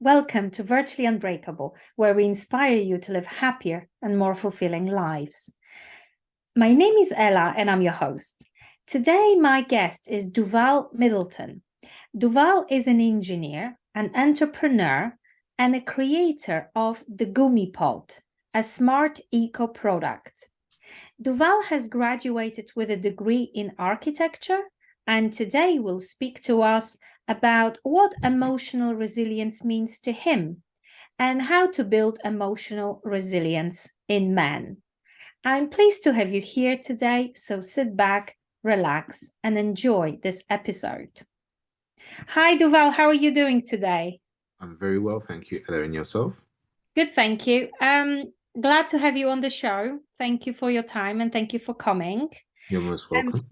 Welcome to Virtually Unbreakable, where we inspire you to live happier and more fulfilling lives. My name is Ella and I'm your host. Today, my guest is Duval Middleton. Duval is an engineer, an entrepreneur, and a creator of the Gummy Pod, a smart eco product. Duval has graduated with a degree in architecture, and today will speak to us about what emotional resilience means to him and how to build emotional resilience in men. I'm pleased to have you here today, so sit back, relax, and enjoy this episode. Hi, Duval, how are you doing today? I'm very well, thank you. Ella, and yourself? Good, thank you. Glad to have you on the show. Thank you for your time and thank you for coming. You're most welcome.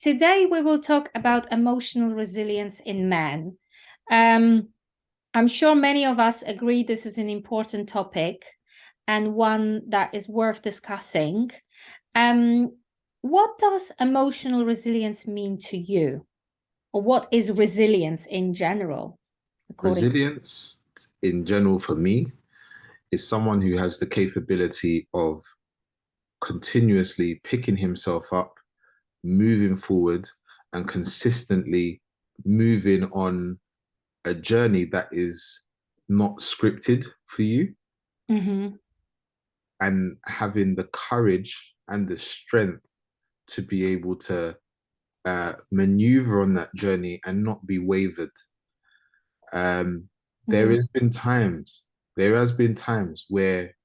Today, we will talk about emotional resilience in men. I'm sure many of us agree this is an important topic and one that is worth discussing. What does emotional resilience mean to you? Or what is resilience in general? Resilience, in general, for me, is someone who has the capability of continuously picking himself up, moving forward, and consistently moving on a journey that is not scripted for you, and having the courage and the strength to be able to maneuver on that journey and not be wavered. There has been times where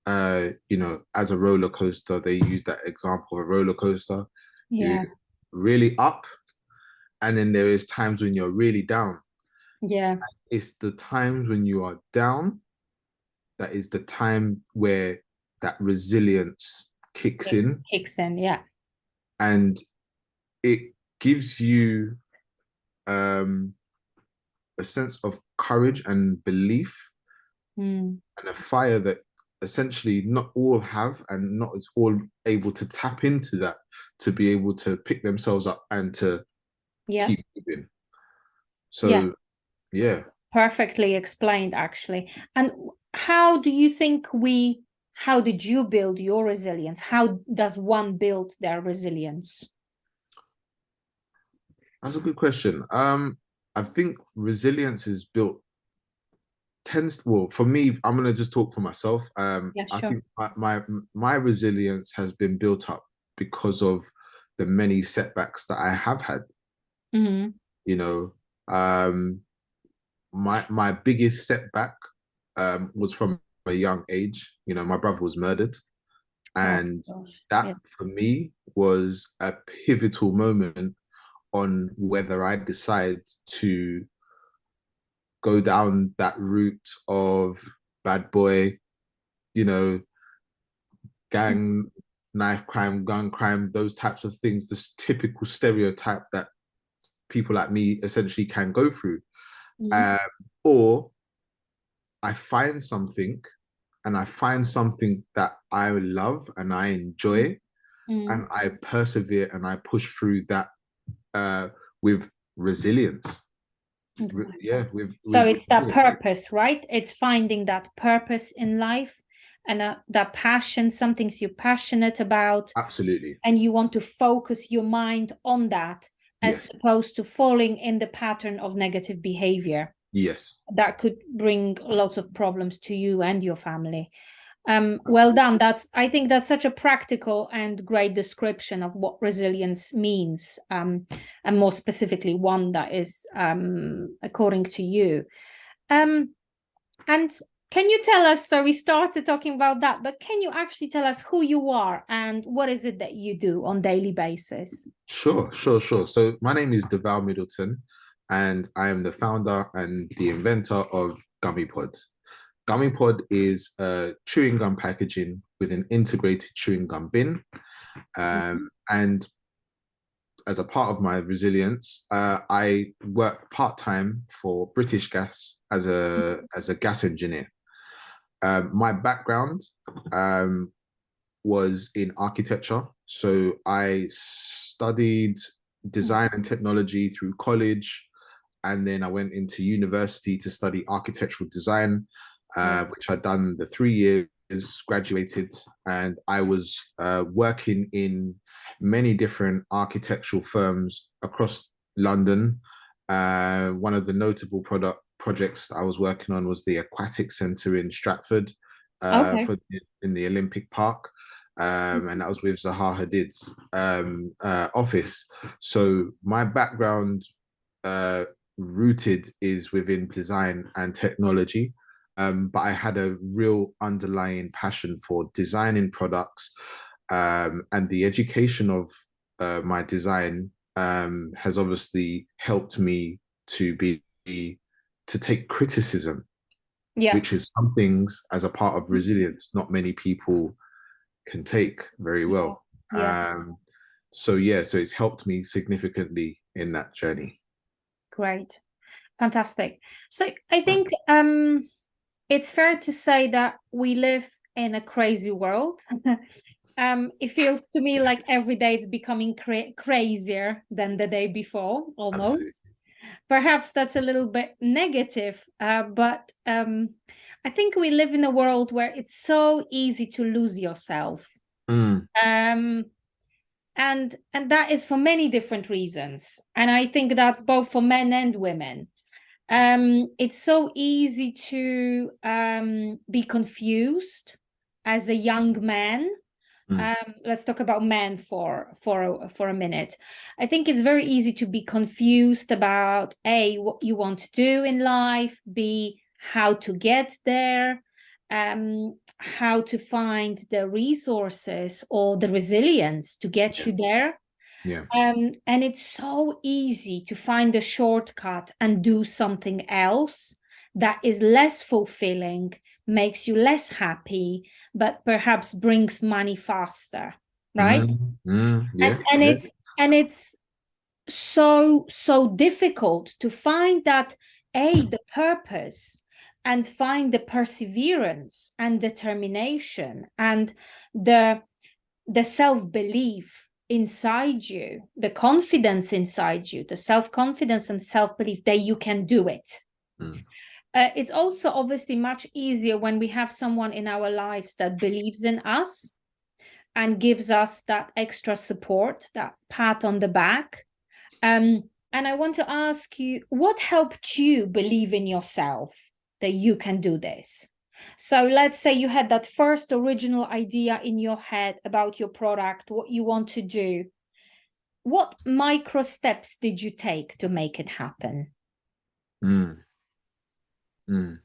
as a roller coaster, they use that example of a roller coaster. Yeah. You're really up, and then there is times when you're really down. Yeah. It's the times when you are down that is the time where that resilience kicks in. Yeah. And it gives you a sense of courage and belief and a fire that essentially not all have, and not as all able to tap into that to be able to pick themselves up and to keep moving. So yeah. Perfectly explained, actually. And how did you build your resilience? How does one build their resilience? That's a good question. I think resilience is built for me, I'm gonna just talk for myself. Sure. I think my resilience has been built up because of the many setbacks that I have had. You know, my biggest setback was from a young age. My brother was murdered, and that for me was a pivotal moment on whether I decide to go down that route of bad boy, gang, knife crime, gun crime, those types of things, this typical stereotype that people like me essentially can go through. Or I find something that I love and I enjoy, and I persevere and I push through that with resilience. Exactly. So it's that purpose, right? It's finding that purpose in life and that passion, some things you're passionate about. Absolutely. And you want to focus your mind on that as opposed to falling in the pattern of negative behavior. Yes. That could bring lots of problems to you and your family. Well done. I think that's such a practical and great description of what resilience means, and more specifically, one that is according to you. And can you tell us, so we started talking about that, but can you actually tell us who you are and what is it that you do on a daily basis? Sure. So my name is Duval Middleton, and I am the founder and the inventor of Gummy Pod. Gummy Pod is chewing gum packaging with an integrated chewing gum bin. And as a part of my resilience, I work part-time for British Gas as a gas engineer. My background was in architecture. So I studied design and technology through college. and then I went into university to study architectural design, which I'd done the 3 years, graduated, and I was working in many different architectural firms across London. One of the notable projects I was working on was the Aquatic Centre in Stratford, Okay. in the Olympic Park. And that was with Zaha Hadid's office. So my background rooted is within design and technology, but I had a real underlying passion for designing products, and the education of my design has obviously helped me to to take criticism, Yeah. which is some things as a part of resilience not many people can take very well. Yeah. So yeah, so it's helped me significantly in that journey. Great. Fantastic. So I think it's fair to say that we live in a crazy world. It feels to me like every day it's becoming crazier than the day before, almost. Absolutely. Perhaps that's a little bit negative, but I think we live in a world where it's so easy to lose yourself. Um, and that is for many different reasons. And I think that's both for men and women. It's so easy to be confused as a young man. Let's talk about men for a minute. I think it's very easy to be confused about A, what you want to do in life, B, how to get there, how to find the resources or the resilience to get you there. Yeah. And it's so easy to find a shortcut and do something else that is less fulfilling, makes you less happy, but perhaps brings money faster, right? Yeah. And Yeah. it's so difficult to find that the purpose, and find the perseverance and determination and the self-belief inside you, the confidence inside you, the self-confidence and self-belief that you can do it. It's also obviously much easier when we have someone in our lives that believes in us and gives us that extra support, that pat on the back. And I want to ask you, what helped you believe in yourself that you can do this? So let's say you had that first original idea in your head about your product, what you want to do. What micro steps did you take to make it happen? Mm. Mm.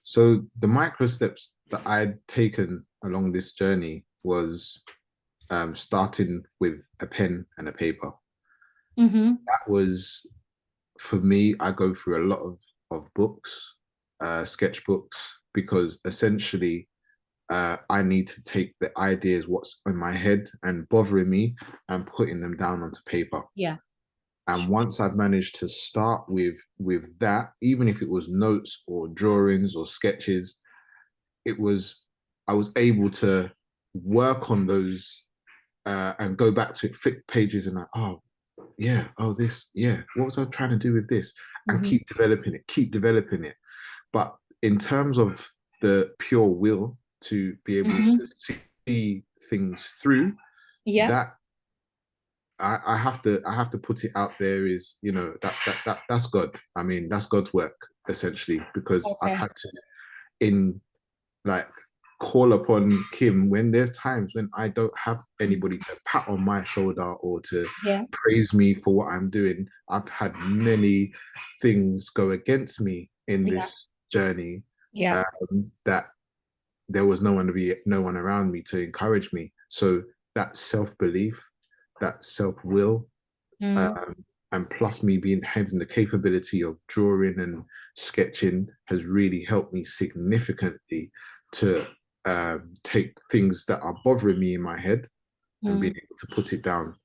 So the micro steps that I'd taken along this journey was starting with a pen and a paper. That was, for me, I go through a lot of books, sketchbooks, because essentially I need to take the ideas, what's in my head and bothering me, and putting them down onto paper. Yeah. And once I've managed to start with that, even if it was notes or drawings or sketches, I was able to work on those and go back to it, flip pages and like, oh yeah, oh this, yeah, what was I trying to do with this? And keep developing it. But in terms of the pure will to be able to see things through, that I have to put it out there is, you know, that's God. I mean, that's God's work essentially, because I've had to in like call upon him when there's times when I don't have anybody to pat on my shoulder or to praise me for what I'm doing. I've had many things go against me in this journey, that there was no one around me to encourage me. So that self-belief, that self-will, and plus me having the capability of drawing and sketching has really helped me significantly to take things that are bothering me in my head and being able to put it down.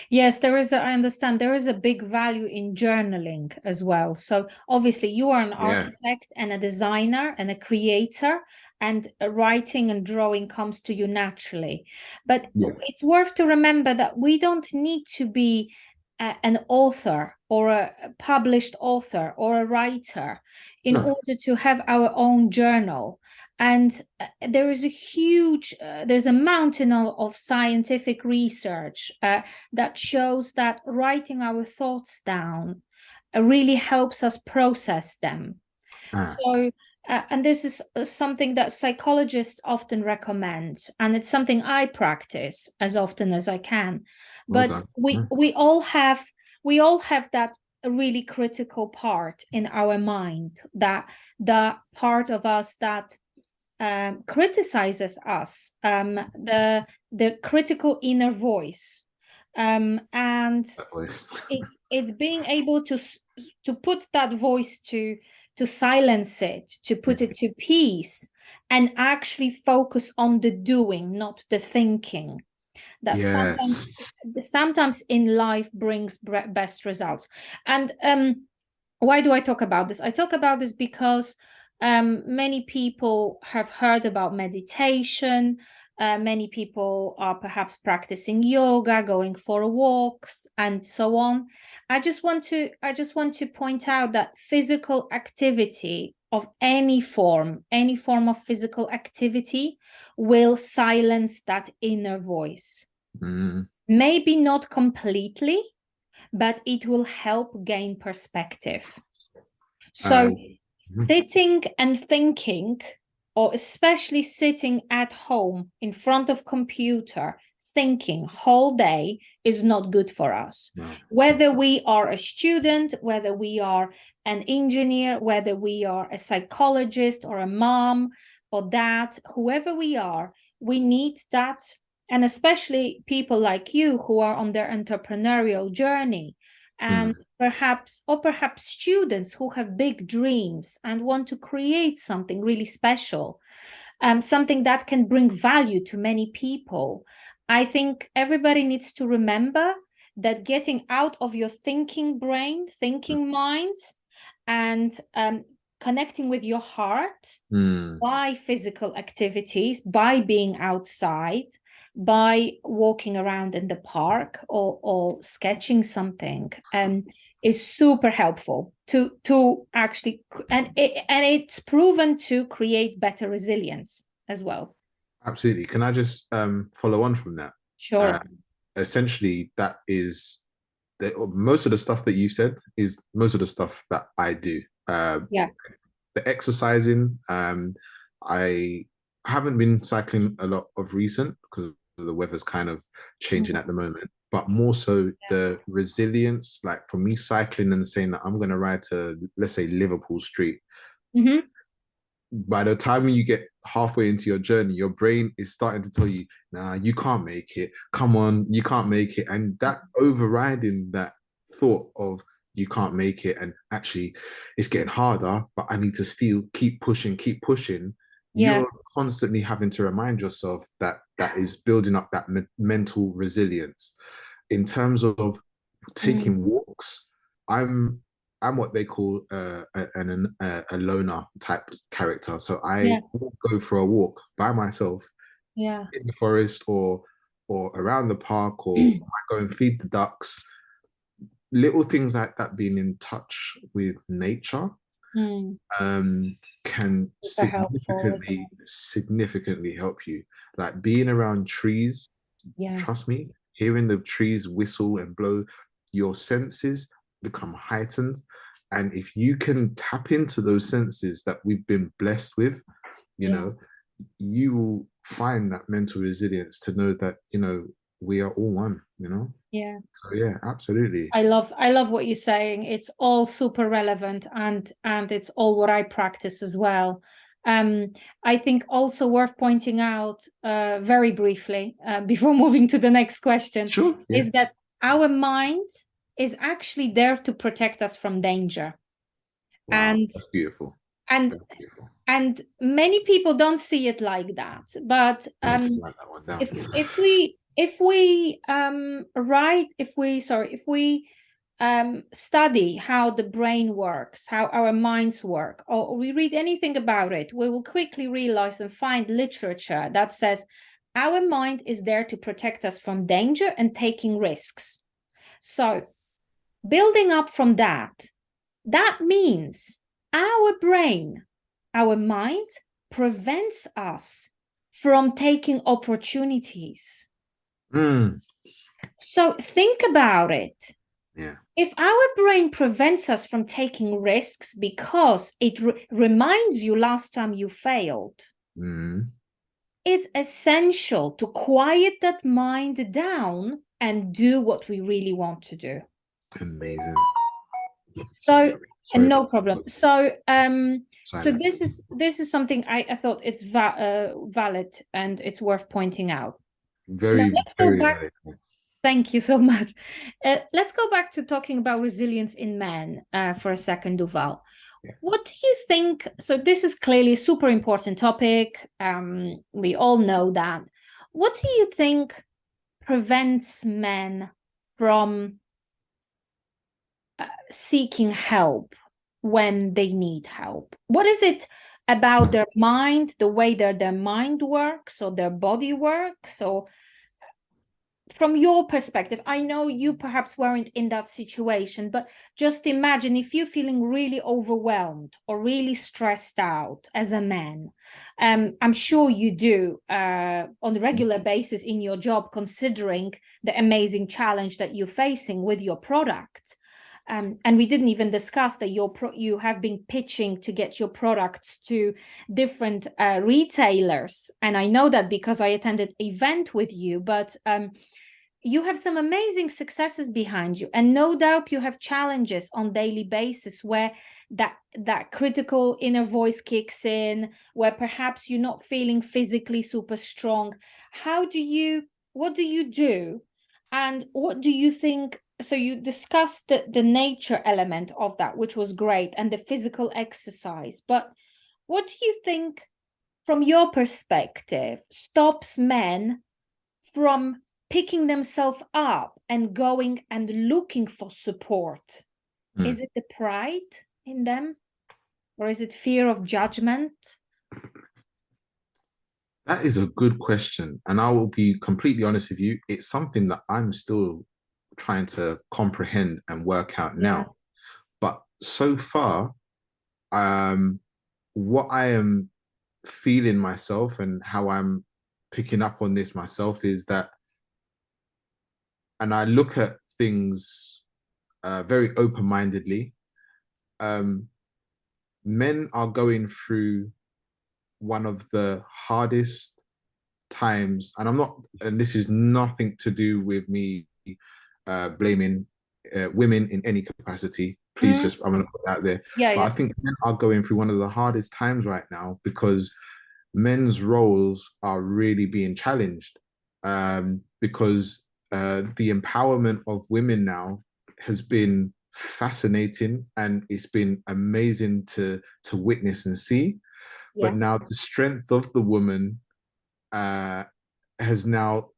Yes, I understand there is a big value in journaling as well. So obviously you are an architect and a designer and a creator, and writing and drawing comes to you naturally. But it's worth to remember that we don't need to be an author or a published author or a writer in order to have our own journal. And there is a huge, there's a mountain of scientific research that shows that writing our thoughts down really helps us process them. So, and this is something that psychologists often recommend, and it's something I practice as often as I can. But we all have that really critical part in our mind, that the part of us that criticizes us, the critical inner voice, and it's being able to put that voice to silence it, to put it to peace, and actually focus on the doing, not the thinking. That sometimes in life brings best results. And why do I talk about this? I talk about this because many people have heard about meditation. Many people are perhaps practicing yoga, going for walks, and so on. I just want to point out that physical activity of any form of physical activity will silence that inner voice. Maybe not completely, but it will help gain perspective. So sitting and thinking, or especially sitting at home in front of computer thinking whole day, is not good for us. Whether we are a student, whether we are an engineer, whether we are a psychologist or a mom or dad, whoever we are, we need that. And especially people like you who are on their entrepreneurial journey, and perhaps students who have big dreams and want to create something really special, something that can bring value to many people. I think everybody needs to remember that getting out of your thinking brain, thinking mind, and connecting with your heart by physical activities, by being outside, by walking around in the park or sketching something, is super helpful to actually, and it's proven to create better resilience as well. Absolutely. Can I just follow on from that? Sure. Essentially, that is most of the stuff that you said is most of the stuff that I do. The exercising, I haven't been cycling a lot of recent because the weather's kind of changing at the moment, but more so the resilience, like for me, cycling and saying that I'm going to ride to, let's say, Liverpool Street. By the time you get halfway into your journey, your brain is starting to tell you, nah, you can't make it. Come on, you can't make it. And that overriding that thought of you can't make it, and actually it's getting harder, but I need to still keep pushing. You're constantly having to remind yourself that that is building up that mental resilience. In terms of taking walks, I'm what they call a loner type character. So I will go for a walk by myself in the forest or around the park, or I go and feed the ducks. Little things like that, being in touch with nature can significantly help you. Like being around trees, trust me, hearing the trees whistle and blow, your senses become heightened. And if you can tap into those senses that we've been blessed with, you know, you will find that mental resilience to know that, you know, we are all one, you know? So absolutely. I love what you're saying. It's all super relevant, and it's all what I practice as well. I think also worth pointing out very briefly before moving to the next question is that our mind is actually there to protect us from danger. Wow, that's beautiful. And that's beautiful. And many people don't see it like that. But if we study how the brain works, how our minds work, or we read anything about it, we will quickly realize and find literature that says our mind is there to protect us from danger and taking risks. So building up from that, that means our brain, our mind prevents us from taking opportunities. So think about it. Yeah. If our brain prevents us from taking risks because it reminds you last time you failed, it's essential to quiet that mind down and do what we really want to do. Amazing. So, and no problem. So, so Silent. this is something I thought it's valid and it's worth pointing out. Now, Very, let's go very back. valid. Thank you so much. Let's go back to talking about resilience in men for a second, Duval. Yeah. What do you think? So this is clearly a super important topic. We all know that. What do you think prevents men from seeking help when they need help? What is it about their mind, the way their mind works or their body works? So from your perspective, I know you perhaps weren't in that situation, but just imagine if you're feeling really overwhelmed or really stressed out as a man. I'm sure you do on a regular basis in your job, considering the amazing challenge that you're facing with your product. And we didn't even discuss that you have been pitching to get your products to different retailers. And I know that because I attended an event with you, but you have some amazing successes behind you, and no doubt you have challenges on daily basis where that critical inner voice kicks in, where perhaps you're not feeling physically super strong. What do you do, and what do you think? So you discussed the nature element of that, which was great, and the physical exercise, but what do you think from your perspective stops men from picking themselves up and going and looking for support? Is it the pride in them, or is it fear of judgment? That is a good question. And I will be completely honest with you. It's something that I'm still trying to comprehend and work out now. But so far, what I am feeling myself and how I'm picking up on this myself is that, and I look at things very open-mindedly, men are going through one of the hardest times, and this is nothing to do with me blaming women in any capacity. Please, just I'm going to put that there. But I think men are going through one of the hardest times right now because men's roles are really being challenged, because the empowerment of women now has been fascinating and it's been amazing to witness and see. But now the strength of the woman has now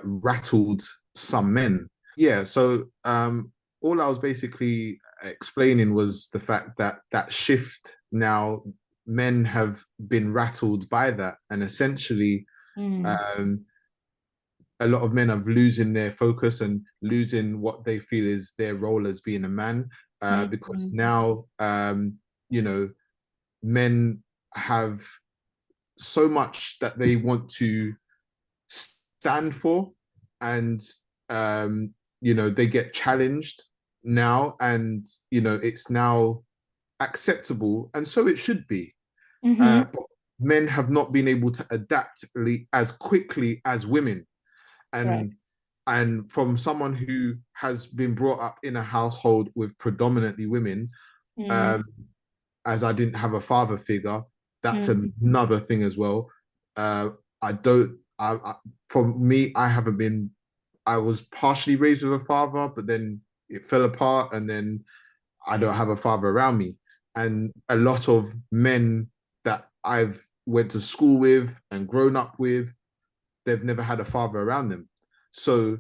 rattled some men. Yeah, so all I was basically explaining was the fact that that shift now, men have been rattled by that, and essentially a lot of men are losing their focus and losing what they feel is their role as being a man, because now men have so much that they want to stand for, and they get challenged now, and it's now acceptable, and so it should be. But men have not been able to adapt as quickly as women, and from someone who has been brought up in a household with predominantly women, as I didn't have a father figure, that's another thing as well. For me, I was partially raised with a father, but then it fell apart, and then I don't have a father around me. And a lot of men that I've went to school with and grown up with, they've never had a father around them. So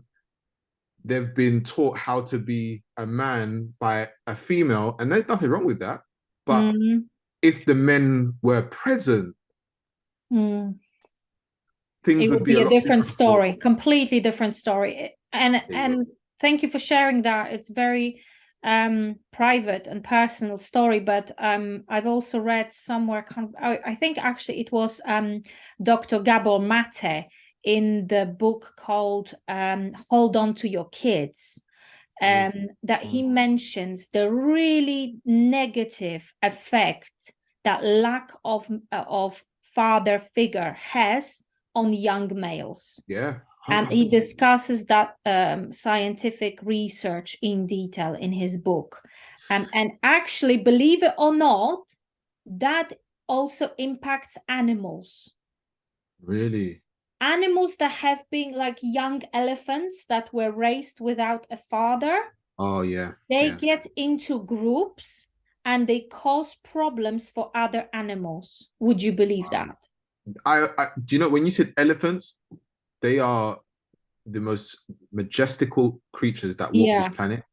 they've been taught how to be a man by a female, and there's nothing wrong with that. But if the men were present, things it would be be a different story, different. completely different story. And Thank you for sharing that. It's very private and personal story, but I've also read somewhere, I think actually it was Dr. Gabor Mate in the book called Hold On to Your Kids, that he mentions the really negative effect that lack of father figure has on young males. Yeah. And he discusses that scientific research in detail in his book. And actually, believe it or not, that also impacts animals. Really? Animals that have been like young elephants that were raised without a father. Oh, yeah. They get into groups and they cause problems for other animals. Would you believe that? I do you know when you said elephants, they are the most majestical creatures that walk this planet,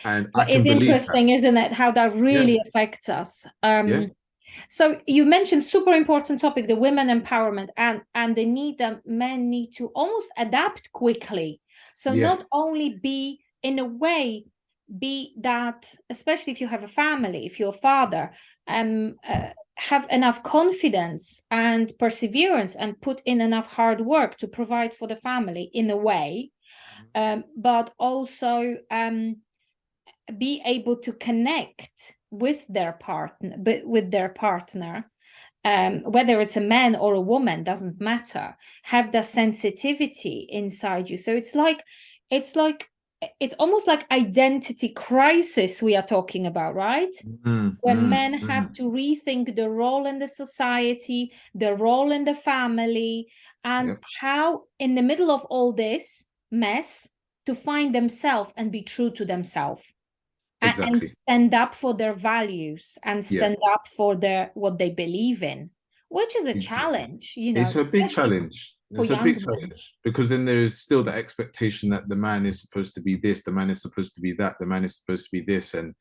and I But can it's believe that. interesting, isn't it, how that really affects us? Yeah. So you mentioned super important topic, the women empowerment, and the need that men need to almost adapt quickly. So Yeah. not only be in a way, be that, especially if you have a family, if you're a father, have enough confidence and perseverance and put in enough hard work to provide for the family in a way, but also be able to connect with their partner, whether it's a man or a woman, doesn't matter. Have the sensitivity inside you. So it's almost like identity crisis we are talking about, right? Where men have to rethink the role in the society, the role in the family, and how in the middle of all this mess to find themselves and be true to themselves. And Exactly. stand up for their values and stand up for what they believe in, which is a challenge, It's a big challenge. for It's a young big men. challenge because then there's still the expectation that the man is supposed to be this, the man is supposed to be that, the man is supposed to be this, and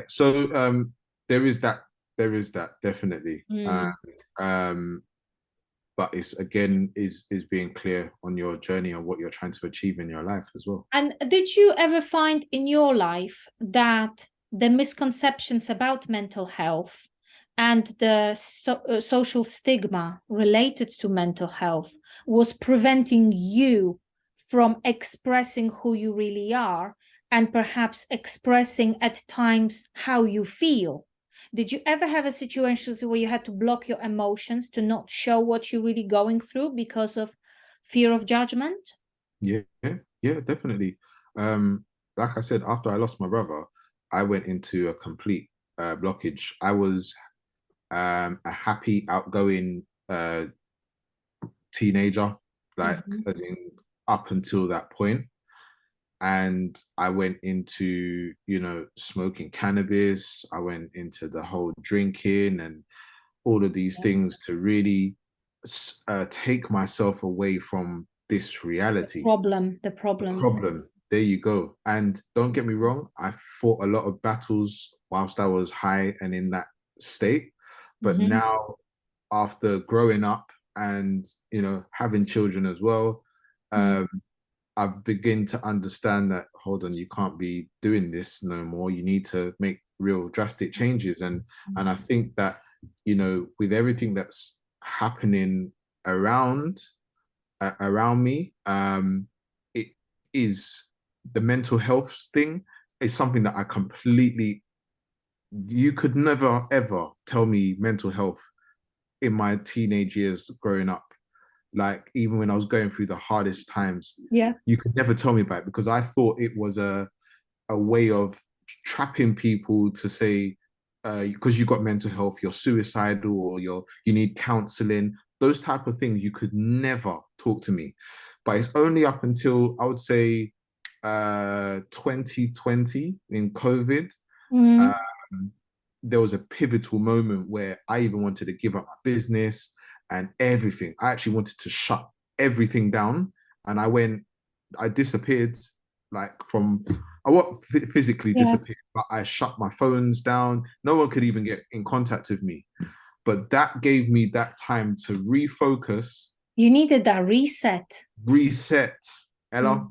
so there is that definitely. But it's again is being clear on your journey and what you're trying to achieve in your life as well. And did you ever find in your life that the misconceptions about mental health and the social stigma related to mental health was preventing you from expressing who you really are and perhaps expressing at times how you feel? Did you ever have a situation where you had to block your emotions to not show what you're really going through because of fear of judgment? Yeah, definitely. Like I said, after I lost my brother, I went into a complete blockage. I was a happy, outgoing teenager, like as in up until that point. And I went into, smoking cannabis. I went into the whole drinking and all of these things to really take myself away from this reality. The problem. There you go. And don't get me wrong, I fought a lot of battles whilst I was high and in that state. But now, after growing up and having children as well, I've begun to understand that, hold on, you can't be doing this no more. You need to make real drastic changes. And I think that, with everything that's happening around me, it is the mental health thing is something that I completely, you could never ever tell me mental health in my teenage years growing up. Like even when I was going through the hardest times, you could never tell me about it because I thought it was a way of trapping people to say, because you got mental health, you're suicidal or you need counseling, those type of things. You could never talk to me. But it's only up until I would say 2020 in COVID. There was a pivotal moment where I even wanted to give up my business and everything. I actually wanted to shut everything down. And I disappeared, like I won't physically disappear, but I shut my phones down. No one could even get in contact with me. But that gave me that time to refocus. You needed that reset. Ella.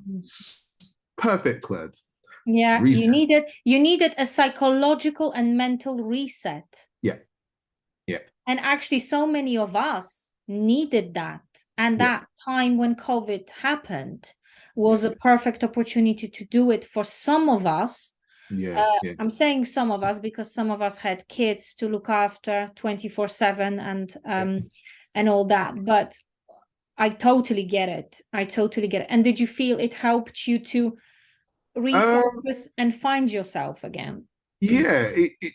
Perfect words. Yeah, Reset. you needed a psychological and mental reset. Yeah. Yeah. And actually, so many of us needed that. And Yeah. that time when COVID happened Yeah. was a perfect opportunity to do it for some of us. Yeah. Yeah. I'm saying some of us because some of us had kids to look after 24/7 and all that. But I totally get it. I totally get it. And did you feel it helped you to refocus and find yourself again? Yeah,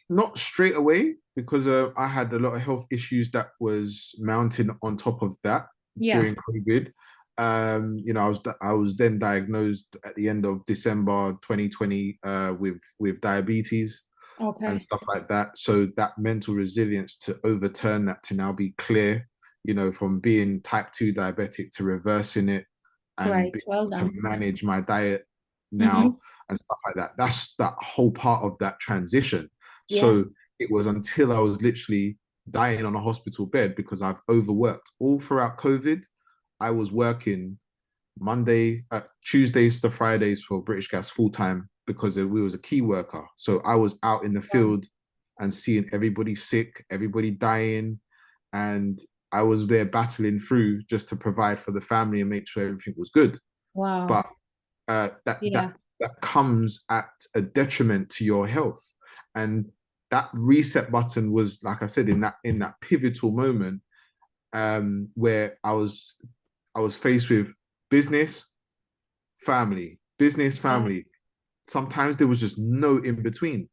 not straight away because I had a lot of health issues that was mounting on top of that Yeah. during COVID. I was then diagnosed at the end of December 2020 with diabetes and Okay. stuff like that. So that mental resilience to overturn that to now be clear, from being type 2 diabetic to reversing it and Great. being Well able to done. manage my diet Mm-hmm. now and stuff like that. That's that whole part of that transition. Yeah. So it was until I was literally dying on a hospital bed because I've overworked all throughout COVID. I was working Tuesdays to Fridays for British Gas full time because we was a key worker. So I was out in the Wow. field and seeing everybody sick, everybody dying, and I was there battling through just to provide for the family and make sure everything was good. Wow. But that Yeah. that comes at a detriment to your health, and that reset button was, like I said, in that pivotal moment, where I was faced with business, business, Yeah. family. Sometimes there was just no in between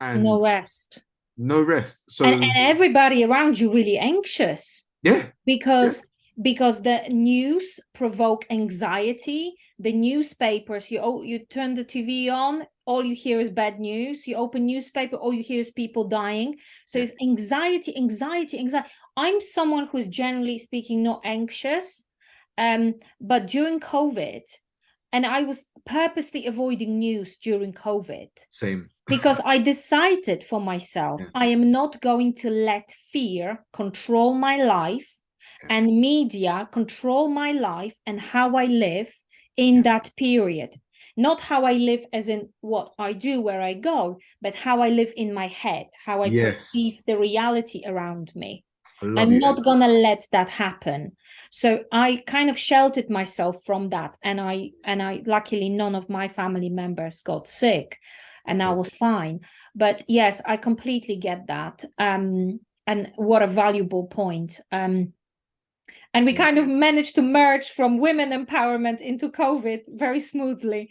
No and rest. no rest. And So everybody around you really anxious yeah, yeah, because the news provoke anxiety. The newspapers, you turn the TV on, all you hear is bad news. You open newspaper, all you hear is people dying. So yeah. it's anxiety, anxiety, anxiety. I'm someone who's generally speaking not anxious, but during COVID, and I was purposely avoiding news during COVID Same. because I decided for myself, Yeah, I am not going to let fear control my life yeah, and media control my life and how I live in yeah. that period. Not how I live as in what I do, where I go, but how I live in my head, how I Yes, perceive the reality around me. I love I'm you, not Ella. gonna let that happen. So I kind of sheltered myself from that. And I luckily none of my family members got sick and I Good. was fine. But yes, I completely get that. And what a valuable point. And we Yeah. kind of managed to merge from women empowerment into COVID very smoothly.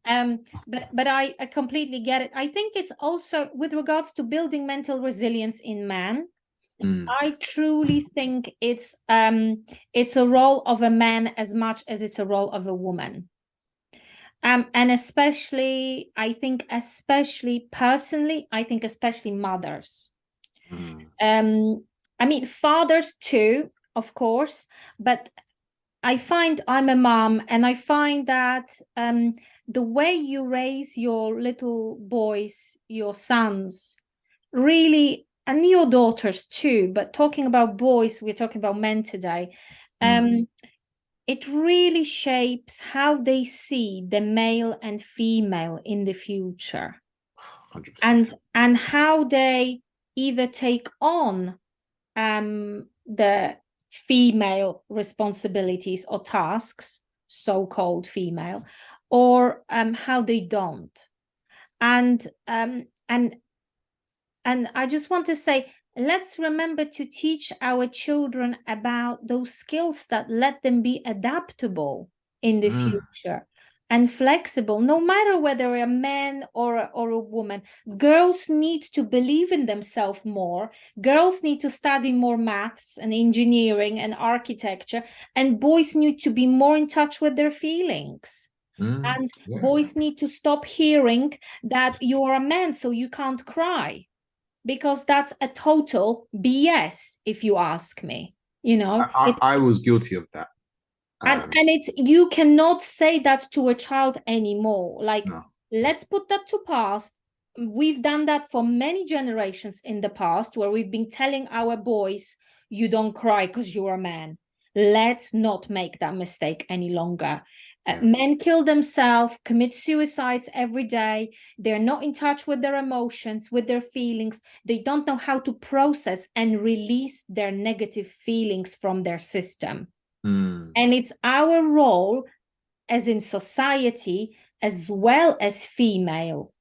But I completely get it. I think it's also with regards to building mental resilience in men. Mm, I truly think it's a role of a man as much as it's a role of a woman. And especially, I think, especially personally, I think especially mothers. mm, I mean, fathers too, of course, but I find I'm a mom, and I find that the way you raise your little boys, your sons, really, and your daughters too, but talking about boys, we're talking about men today. mm. It really shapes how they see the male and female in the future, 100%. and how they either take on the female responsibilities or tasks, so-called female, or how they don't. And I just want to say, let's remember to teach our children about those skills that let them be adaptable in the Mm, future and flexible, no matter whether a man or a woman. Girls need to believe in themselves more. Girls need to study more maths and engineering and architecture, and boys need to be more in touch with their feelings. And yeah. boys need to stop hearing that you are a man, so you can't cry, because that's a total BS, if you ask me. I was guilty of that. And it's, you cannot say that to a child anymore. Like, No. let's put that to past. We've done that for many generations in the past, where we've been telling our boys, you don't cry because you're a man. Let's not make that mistake any longer. Yeah. Men kill themselves, commit suicides every day. They're not in touch with their emotions, with their feelings. They don't know how to process and release their negative feelings from their system. Mm. And it's our role, as in society, as well as female,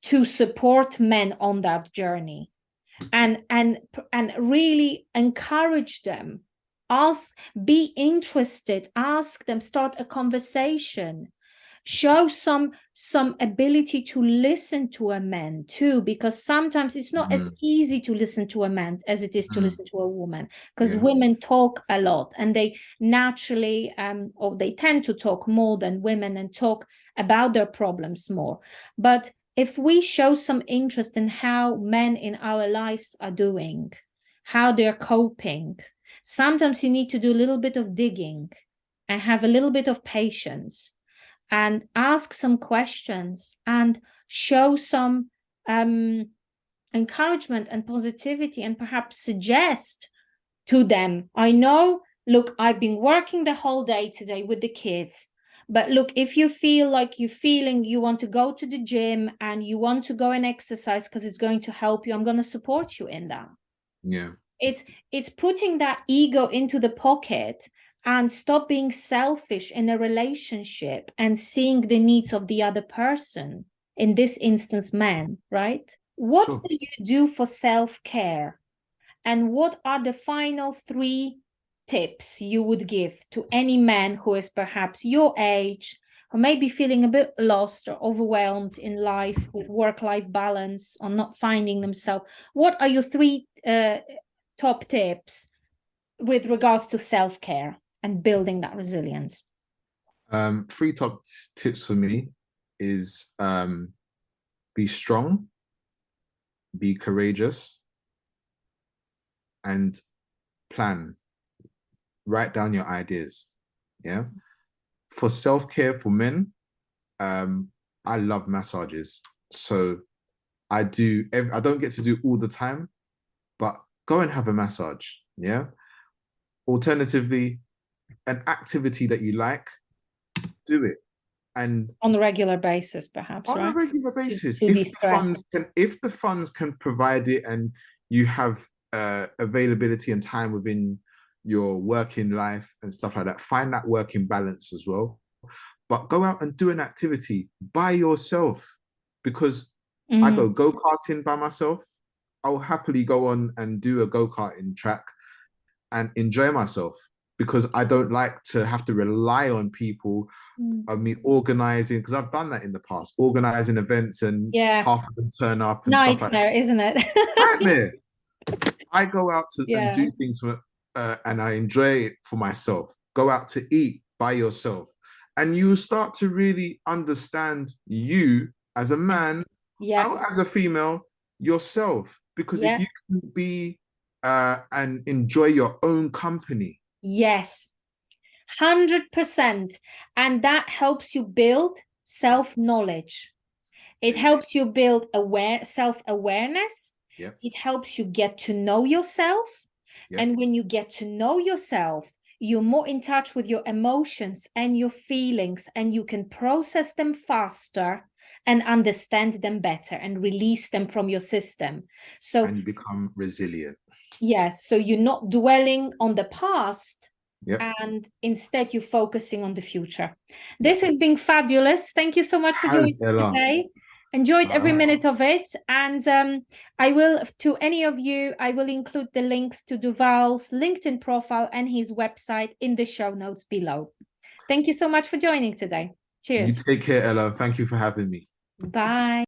to support men on that journey and really encourage them. Be interested, ask them, start a conversation, show some ability to listen to a man too, because sometimes it's not as easy to listen to a man as it is to listen to a woman, because women talk a lot and they naturally or they tend to talk more than women and talk about their problems more. But if we show some interest in how men in our lives are doing, how they're coping, sometimes you need to do a little bit of digging and have a little bit of patience and ask some questions and show some encouragement and positivity, and perhaps suggest to them, I know, look, I've been working the whole day today with the kids, but look, if you feel like you want to go to the gym and you want to go and exercise because it's going to help you, I'm going to support you in that. Yeah. It's putting that ego into the pocket and stop being selfish in a relationship and seeing the needs of the other person, in this instance, man, right? What Sure. do you do for self-care? And what are the final 3 tips you would give to any man who is perhaps your age, or maybe feeling a bit lost or overwhelmed in life with work-life balance or not finding themselves? What are your 3 top tips with regards to self-care and building that resilience? 3 top tips for me is be strong, be courageous, and plan. Write down your ideas. Yeah. For self-care for men, I love massages. So I don't get to do all the time, but go and have a massage. Yeah. Alternatively, an activity that you like, do it. And on a regular basis, perhaps, on right? a regular basis, To if the funds can provide it, and you have availability and time within your working life and stuff like that, find that working balance as well. But go out and do an activity by yourself, because I go go-karting by myself. I'll happily go on and do a go-karting track and enjoy myself, because I don't like to have to rely on people, of me organizing, because I've done that in the past, organizing events and half of them turn up and nightmare, stuff like that. isn't it? Nightmare. I go out to and Yeah. do things and I enjoy it for myself. Go out to eat by yourself, and you start to really understand you as a man, or as a female, yourself. Because if you can be and enjoy your own company. Yes, 100%. And that helps you build self-knowledge. It helps you build self-awareness. Yep. It helps you get to know yourself. Yep. And when you get to know yourself, you're more in touch with your emotions and your feelings, and you can process them faster and understand them better and release them from your system. And you become resilient. Yes, so you're not dwelling on the past. Yep. And instead you're focusing on the future. This has been fabulous. Thank you so much for joining today. Enjoyed every minute of it. And I will, to any of you, I will include the links to Duval's LinkedIn profile and his website in the show notes below. Thank you so much for joining today. Cheers. You take care, Ella. Thank you for having me. Bye.